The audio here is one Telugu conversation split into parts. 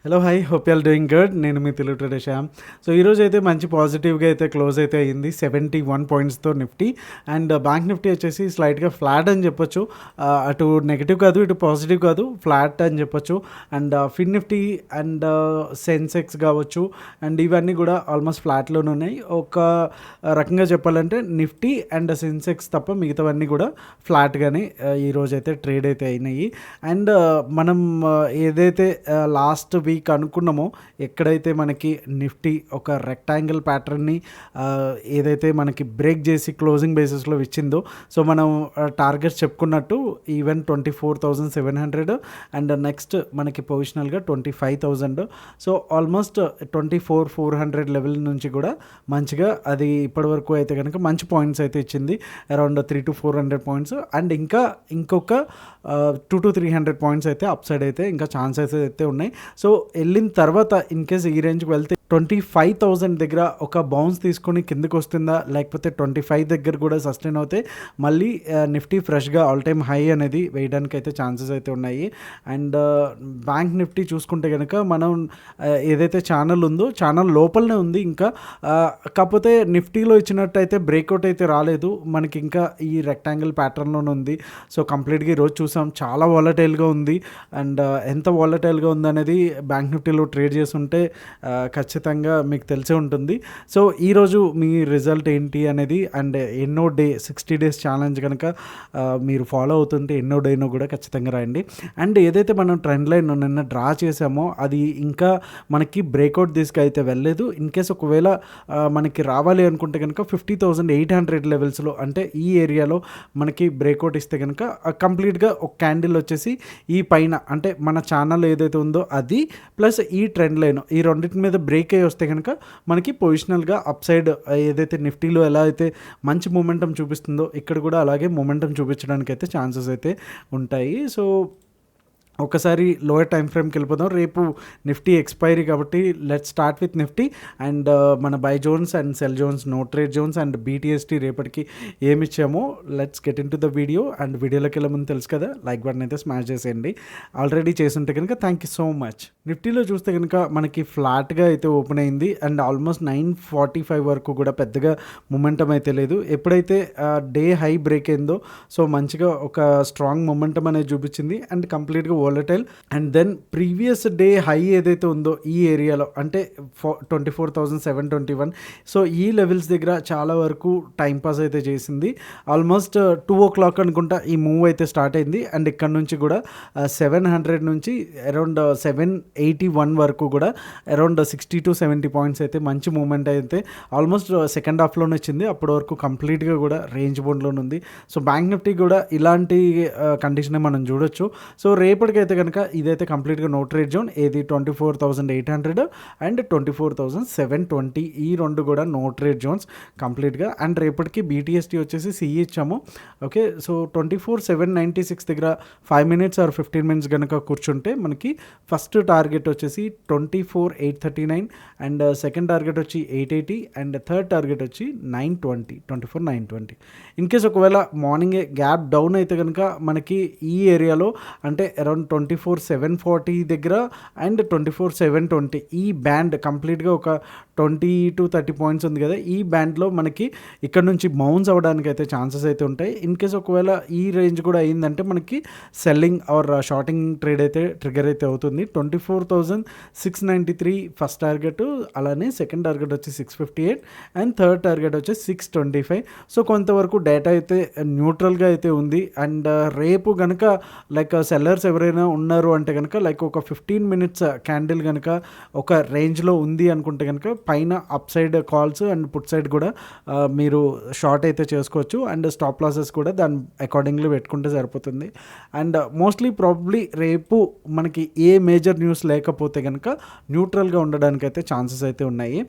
Hello hi hope you all doing good. నేను మీ తెలుగు ట్రేడర్ శ్యామ్. సో ఈరోజు అయితే మంచి పాజిటివ్గా అయితే క్లోజ్ అయితే అయ్యింది 71 పాయింట్స్తో నిఫ్టీ. అండ్ బ్యాంక్ నిఫ్టీ వచ్చేసి స్లైట్గా ఫ్లాట్ అని చెప్పొచ్చు. అటు నెగిటివ్ కాదు, ఇటు పాజిటివ్ కాదు, ఫ్లాట్ అని చెప్పొచ్చు. And Fin Nifty and Sensex కావచ్చు అండ్ ఇవన్నీ కూడా ఆల్మోస్ట్ ఫ్లాట్లోనే ఉన్నాయి. ఒక రకంగా చెప్పాలంటే నిఫ్టీ అండ్ సెన్సెక్స్ తప్ప మిగతావన్నీ కూడా ఫ్లాట్గానే ఈరోజు అయితే ట్రేడ్ అయితే అయినాయి. అండ్ మనం ఏదైతే లాస్ట్ వీక్ అనుకున్నామో, ఎక్కడైతే మనకి నిఫ్టీ ఒక రెక్టాంగిల్ ప్యాటర్న్ని ఏదైతే మనకి బ్రేక్ చేసి క్లోజింగ్ బేసిస్లో ఇచ్చిందో, సో మనం టార్గెట్స్ చెప్పుకున్నట్టు ఈవెన్ 24,700 అండ్ నెక్స్ట్ మనకి పొజిషనల్గా 25,000. సో ఆల్మోస్ట్ 24,400 లెవెల్ నుంచి కూడా మంచిగా అది ఇప్పటివరకు అయితే కనుక మంచి పాయింట్స్ అయితే ఇచ్చింది, అరౌండ్ 300-400 పాయింట్స్. అండ్ ఇంకా ఇంకొక 200-300 పాయింట్స్ అయితే అప్ సైడ్ అయితే ఇంకా ఛాన్సెస్ అయితే ఉన్నాయి. సో వెళ్ళిన తర్వాత ఇన్ కేస్ ఈ రేంజ్కి వెళ్తే 25,000 దగ్గర ఒక బౌన్స్ తీసుకొని కిందకు వస్తుందా, లేకపోతే 25 దగ్గర కూడా సస్టైన్ అవుతే మళ్ళీ నిఫ్టీ ఫ్రెష్గా ఆల్ టైమ్ హై అనేది వేయడానికి అయితే ఛాన్సెస్ అయితే ఉన్నాయి. అండ్ బ్యాంక్ నిఫ్టీ చూసుకుంటే కనుక మనం ఏదైతే ఛానల్ ఉందో ఛానల్ లోపలనే ఉంది ఇంకా. కాకపోతే నిఫ్టీలో ఇచ్చినట్టయితే బ్రేక్అవుట్ అయితే రాలేదు మనకి, ఇంకా ఈ రెక్టాంగిల్ ప్యాటర్న్లోనే ఉంది. సో కంప్లీట్గా ఈరోజు చూసాం చాలా వాలటైల్గా ఉంది. అండ్ ఎంత వాలటైల్గా ఉందనేది బ్యాంక్ నిఫ్టీలో ట్రేడ్ చేస్తుంటే ఖచ్చితంగా మీకు తెలిసే ఉంటుంది. సో ఈరోజు మీ రిజల్ట్ ఏంటి అనేది అండ్ ఎన్నో డే 60 days ఛాలెంజ్ కనుక మీరు ఫాలో అవుతుంటే ఎన్నో డేనో కూడా ఖచ్చితంగా రాయండి. అండ్ ఏదైతే మనం ట్రెండ్ లైన్ నిన్న డ్రా చేసామో అది ఇంకా మనకి బ్రేక్అవుట్ దిస్కి అయితే వెళ్ళలేదు. ఇన్ కేస్ ఒకవేళ మనకి రావాలి అనుకుంటే కనుక 50,800 లెవెల్స్లో అంటే ఈ ఏరియాలో మనకి బ్రేక్అవుట్ ఇస్తే కనుక కంప్లీట్గా ఒక క్యాండిల్ వచ్చేసి ఈ పైన అంటే మన ఛానల్ ఏదైతే ఉందో అది ప్లస్ ఈ ట్రెండ్ లైన్ ఈ రెండింటి మీద బ్రేక్ అయ్యి వస్తే కనుక మనకి పొజిషనల్గా అప్ సైడ్ ఏదైతే నిఫ్టీలో ఎలా అయితే మంచి మూమెంటం చూపిస్తుందో ఇక్కడ కూడా అలాగే మూమెంటం చూపించడానికి అయితే ఛాన్సెస్ అయితే ఉంటాయి. సో ఒకసారి లోయర్ టైం ఫ్రేమ్కి వెళ్ళిపోదాం. రేపు నిఫ్టీ ఎక్స్పైరీ కాబట్టి let start with Nifty. And మన buy zones and sell zones, no trade zones and BTST రేపటికి ఏమి ఇచ్చామో let's get into the video. And వీడియోలోకి వెళ్ళే ముందు తెలుసు కదా, లైక్ బటన్ అయితే స్మాష్ చేసేయండి. ఆల్రెడీ చేస్తుంటే కనుక థ్యాంక్ యూ సో మచ్. నిఫ్టీలో చూస్తే కనుక మనకి ఫ్లాట్గా అయితే ఓపెన్ అయింది అండ్ ఆల్మోస్ట్ 945 వరకు కూడా పెద్దగా మొమెంటం అయితే లేదు. ఎప్పుడైతే డే హై బ్రేక్ అయిందో సో మంచిగా ఒక స్ట్రాంగ్ మొమెంటం అనేది చూపించింది అండ్ కంప్లీట్గా volatile. And then previous day high ఏదైతే ఉందో ఈ ఏరియాలో అంటే 24,721, సో ఈ లెవెల్స్ దగ్గర చాలా వరకు టైంపాస్ అయితే చేసింది. ఆల్మోస్ట్ 2 o'clock అనుకుంటా ఈ మూవ్ అయితే స్టార్ట్ అయింది. అండ్ ఇక్కడ నుంచి కూడా 700 నుంచి అరౌండ్ 781 వరకు కూడా అరౌండ్ 60-70 పాయింట్స్ అయితే మంచి మూమెంట్ అయితే ఆల్మోస్ట్ సెకండ్ హాఫ్లోనే వచ్చింది. అప్పటి వరకు కంప్లీట్గా కూడా రేంజ్ బౌండ్లోనే ఉంది. సో బ్యాంక్ నిఫ్టీ కూడా ఇలాంటి కండిషనే మనం చూడొచ్చు. సో రేపటికి అయితే కనుక ఇదైతే కంప్లీట్గా నో ట్రేడ్ జోన్, ఏది 24,800 అండ్ 24,720 ఈ రెండు కూడా నో ట్రేడ్ జోన్స్ కంప్లీట్గా. అండ్ రేపటికి BTST వచ్చేసి CE ఇచ్చాము. ఓకే, సో 24,796 దగ్గర 5 minutes or 15 minutes కనుక కూర్చుంటే మనకి ఫస్ట్ టార్గెట్ వచ్చేసి 24,839 అండ్ సెకండ్ టార్గెట్ వచ్చి 880 అండ్ థర్డ్ టార్గెట్ వచ్చి 24,920. ఇన్ కేస్ ఒకవేళ మార్నింగే గ్యాప్ డౌన్ అయితే కనుక మనకి ఈ ఏరియాలో అంటే అరౌండ్ 24,740 దగ్గర అండ్ 24,720 ఈ బ్యాండ్ కంప్లీట్గా ఒక 20-30 పాయింట్స్ ఉంది కదా, ఈ బ్యాండ్లో మనకి ఇక్కడ నుంచి బౌన్స్ అవ్వడానికి అయితే ఛాన్సెస్ అయితే ఉంటాయి. ఇన్ కేస్ ఒకవేళ ఈ రేంజ్ కూడా అయిందంటే మనకి సెల్లింగ్ ఆర్ షార్టింగ్ ట్రేడ్ అయితే ట్రిగర్ అయితే అవుతుంది. 24,693 ఫస్ట్ టార్గెట్, అలానే సెకండ్ టార్గెట్ వచ్చి 658 అండ్ థర్డ్ టార్గెట్ వచ్చి 625. సో కొంతవరకు డేటా అయితే న్యూట్రల్గా అయితే ఉంది. అండ్ రేపు కనుక లైక్ సెల్లర్స్ ఎవరైనా ఉన్నారు అంటే కనుక లైక్ ఒక 15 minutes క్యాండిల్ కనుక ఒక రేంజ్లో ఉంది అనుకుంటే కనుక పైన up side calls and put side కూడా మీరు షార్ట్ అయితే చేసుకోవచ్చు. అండ్ స్టాప్ లాసెస్ కూడా దాని అకార్డింగ్లీ పెట్టుకుంటే సరిపోతుంది. అండ్ మోస్ట్లీ ప్రాబబ్లీ రేపు మనకి ఏ మేజర్ న్యూస్ లేకపోతే కనుక న్యూట్రల్గా ఉండడానికి అయితే ఛాన్సెస్ అయితే ఉన్నాయి.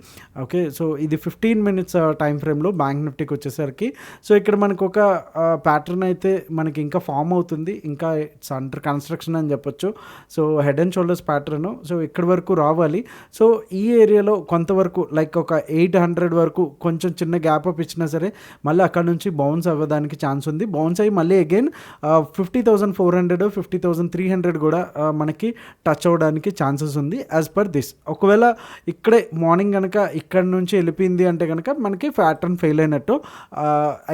ఓకే, సో ఇది 15 minutes టైం ఫ్రేమ్లో బ్యాంక్ నిఫ్టీకి వచ్చేసరికి. సో ఇక్కడ మనకు ఒక ప్యాటర్న్ అయితే మనకి ఇంకా ఫామ్ అవుతుంది, ఇంకా ఇట్స్ అండర్ కన్స్ట్రక్షన్ కన్ఫర్మేషన్ అని చెప్పొచ్చు. So head and shoulders pattern so ఇక్కడి వరకు రావాలి. సో ఈ ఏరియాలో కొంతవరకు లైక్ ఒక 800 వరకు కొంచెం చిన్న గ్యాప్ అప్ ఇచ్చినా సరే మళ్ళీ అక్కడ నుంచి బౌన్స్ అవ్వడానికి ఛాన్స్ ఉంది. బౌన్స్ అయ్యి మళ్ళీ అగైన్ 50,400 50,300 కూడా మనకి టచ్ అవ్వడానికి ఛాన్సెస్ ఉంది యాజ్ పర్ దిస్. ఒకవేళ ఇక్కడే మార్నింగ్ కనుక ఇక్కడ నుంచి వెళ్ళిపోయింది అంటే కనుక మనకి ప్యాటర్న్ ఫెయిల్ అయినట్టు,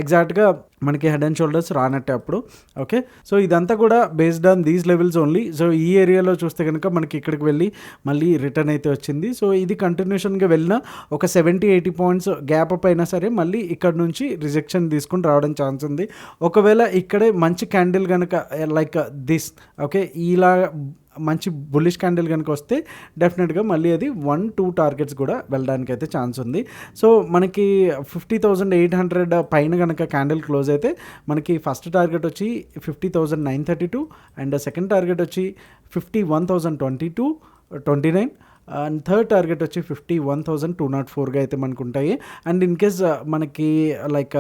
ఎగ్జాక్ట్గా మనకి హెడ్ అండ్ షోల్డర్స్ రానట్టే అప్పుడు. ఓకే, సో ఇదంతా కూడా based on these levels only. So ఈ ఏరియాలో చూస్తే కనుక మనకి ఇక్కడికి వెళ్ళి మళ్ళీ రిటర్న్ అయితే వచ్చింది. సో ఇది కంటిన్యూషన్గా వెళ్ళిన ఒక 70-80 పాయింట్స్ గ్యాప్ అప్ అయినా సరే మళ్ళీ ఇక్కడ నుంచి రిజెక్షన్ తీసుకుని రావడం ఛాన్స్ ఉంది. ఒకవేళ ఇక్కడే మంచి క్యాండిల్ కనుక లైక్ దిస్ ఓకే ఇలా మంచి బుల్లిష్ క్యాండిల్ కనుక వస్తే డెఫినెట్గా మళ్ళీ అది 1-2 టార్గెట్స్ కూడా వెళ్ళడానికి అయితే ఛాన్స్ ఉంది. సో మనకి 50,800 పైన కనుక క్యాండిల్ క్లోజ్ అయితే మనకి ఫస్ట్ టార్గెట్ వచ్చి 50,932 అండ్ సెకండ్ టార్గెట్ వచ్చి 51,029 అండ్ థర్డ్ టార్గెట్ వచ్చి 51,204గా అయితే మనకు ఉంటాయి. అండ్ ఇన్ కేస్ మనకి లైక్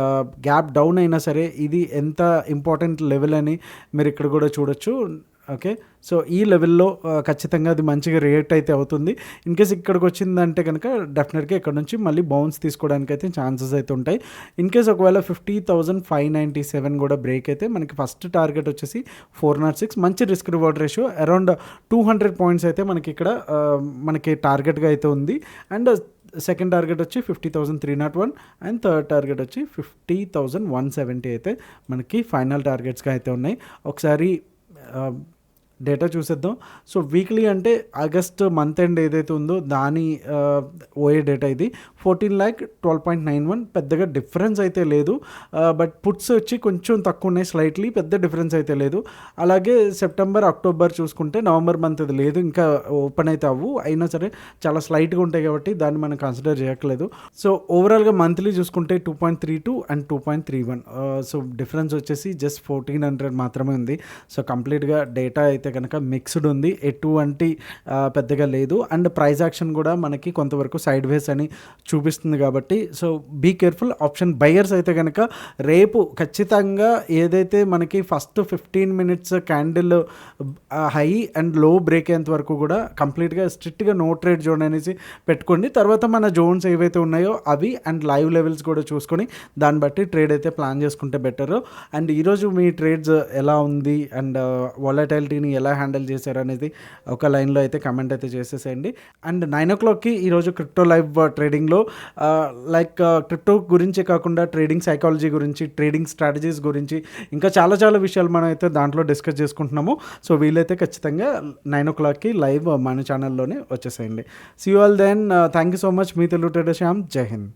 గ్యాప్ డౌన్ అయినా సరే ఇది ఎంత ఇంపార్టెంట్ లెవెల్ అని మీరు ఇక్కడ కూడా చూడొచ్చు. ఓకే, సో ఈ లెవెల్లో ఖచ్చితంగా అది మంచిగా రియాక్ట్ అయితే అవుతుంది. ఇన్ కేస్ ఇక్కడికి వచ్చిందంటే కనుక డెఫినెట్గా ఇక్కడ నుంచి మళ్ళీ బౌన్స్ తీసుకోవడానికి అయితే ఛాన్సెస్ అయితే ఉంటాయి. ఇన్ కేస్ ఒకవేళ 50,597 కూడా బ్రేక్ అయితే మనకి ఫస్ట్ టార్గెట్ వచ్చేసి 406, మంచి risk reward ratio around 200 points అయితే మనకి ఇక్కడ మనకి టార్గెట్గా అయితే ఉంది. అండ్ సెకండ్ టార్గెట్ వచ్చి 50,301 అండ్ థర్డ్ టార్గెట్ వచ్చి 50,170 అయితే మనకి ఫైనల్ టార్గెట్స్గా అయితే ఉన్నాయి. ఒకసారి డేటా చూసేద్దాం. సో వీక్లీ అంటే ఆగస్ట్ మంత్ ఎండ్ ఏదైతే ఉందో దాని ఓఏ డేటా ఇది 14,12.91. పెద్దగా డిఫరెన్స్ అయితే లేదు, బట్ పుట్స్ వచ్చి కొంచెం తక్కువ ఉన్నాయి స్లైట్లీ, పెద్ద డిఫరెన్స్ అయితే లేదు. అలాగే సెప్టెంబర్ అక్టోబర్ చూసుకుంటే నవంబర్ మంత్ అది లేదు, ఇంకా ఓపెన్ అయితే అవ్వు, అయినా సరే చాలా స్లైట్గా ఉంటాయి కాబట్టి దాన్ని మనం కన్సిడర్ చేయట్లేదు. సో ఓవరాల్గా మంత్లీ చూసుకుంటే 2.32 అండ్ 2.31. సో డిఫరెన్స్ వచ్చేసి జస్ట్ 1,400 మాత్రమే ఉంది. సో కంప్లీట్గా డేటా అయితే కనుక మిక్స్డ్ ఉంది, ఎటువంటి పెద్దగా లేదు. అండ్ ప్రైస్ యాక్షన్ కూడా మనకి కొంతవరకు సైడ్ వేస్ అని చూపిస్తుంది కాబట్టి so be careful. Option buyers అయితే కనుక రేపు ఖచ్చితంగా ఏదైతే మనకి first 15 minutes candle high and low break అయ్యేంత వరకు కూడా కంప్లీట్గా స్ట్రిక్ట్గా నో ట్రేడ్ జోన్ అనేసి పెట్టుకోండి. తర్వాత మన జోన్స్ ఏవైతే ఉన్నాయో అవి అండ్ లైవ్ లెవెల్స్ కూడా చూసుకొని దాన్ని బట్టి ట్రేడ్ అయితే ప్లాన్ చేసుకుంటే బెటర్. అండ్ ఈరోజు మీ ట్రేడ్స్ ఎలా ఉంది అండ్ వాలటైలిటీని ఎలా హ్యాండిల్ చేశారు అనేది ఒక లైన్లో అయితే కమెంట్ అయితే చేసేసేయండి. అండ్ 9 o'clockకి ఈరోజు క్రిప్టో లైవ్ ట్రేడింగ్లో లైక్ క్రిప్టో గురించే కాకుండా ట్రేడింగ్ సైకాలజీ గురించి, ట్రేడింగ్ స్ట్రాటజీస్ గురించి ఇంకా చాలా చాలా విషయాలు మనం అయితే దాంట్లో డిస్కస్ చేసుకుంటున్నాము. సో వీలైతే ఖచ్చితంగా 9 o'clockకి లైవ్ మన ఛానల్లోనే వచ్చేసేయండి. See you all then. Thank you so much. మీ తెలుగు ట్రేడర్ శ్యామ్. జై హింద్.